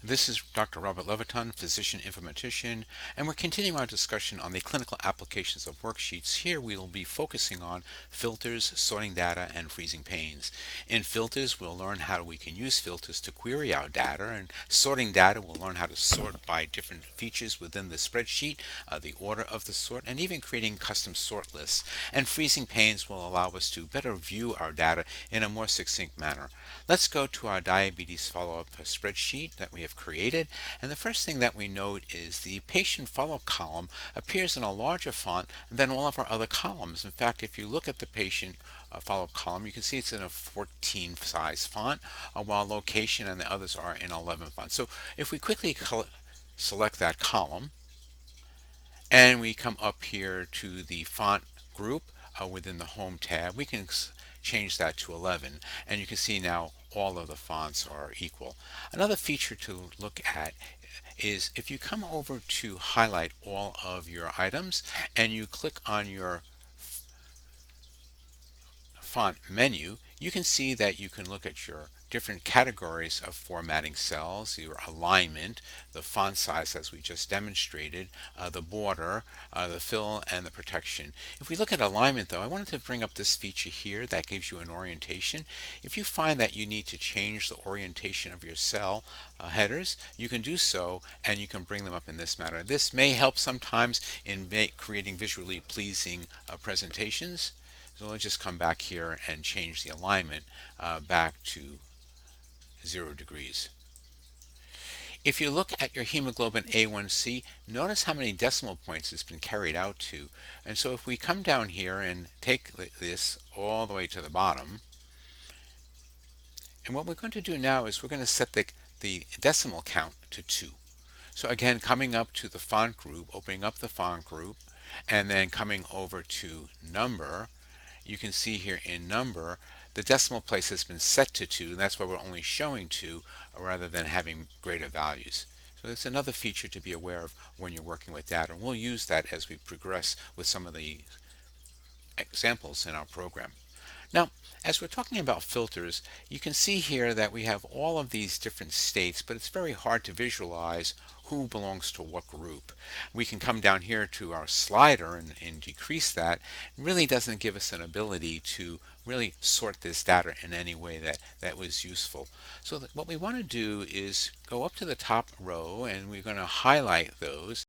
This is Dr. Robert Leviton, physician informatician, and we're continuing our discussion on the clinical applications of worksheets. Here we will be focusing on filters, sorting data, and freezing panes. In filters, we'll learn how we can use filters to query our data, and sorting data, we'll learn how to sort by different features within the spreadsheet, the order of the sort, and even creating custom sort lists. And freezing panes will allow us to better view our data in a more succinct manner. Let's go to our diabetes follow-up spreadsheet that we have created, and the first thing that we note is the patient follow-up column appears in a larger font than all of our other columns. In fact, if you look at the patient follow-up column, you can see it's in a 14 size font, while location and the others are in 11 font. So if we quickly select that column, and we come up here to the font group within the Home tab, we can change that to 11, and you can see now all of the fonts are equal. Another feature to look at is if you come over to highlight all of your items and you click on your font menu, you can see that you can look at your different categories of formatting cells, your alignment, the font size as we just demonstrated, the border, the fill, and the protection. If we look at alignment though, I wanted to bring up this feature here that gives you an orientation. If you find that you need to change the orientation of your cell headers, you can do so and you can bring them up in this manner. This may help sometimes in creating visually pleasing presentations. So let's just come back here and change the alignment back to 0 degrees. If you look at your hemoglobin A1C, notice how many decimal points it's been carried out to. And so if we come down here and take this all the way to the bottom, and what we're going to do now is we're going to set the decimal count to 2. So again, coming up to the font group, opening up the font group, and then coming over to number, you can see here in number, the decimal place has been set to 2, and that's why we're only showing 2 rather than having greater values. So that's another feature to be aware of when you're working with data, and we'll use that as we progress with some of the examples in our program. Now, as we're talking about filters, you can see here that we have all of these different states, but it's very hard to visualize who belongs to what group. We can come down here to our slider and decrease that. It really doesn't give us an ability to really sort this data in any way that was useful. So what we want to do is go up to the top row and we're going to highlight those.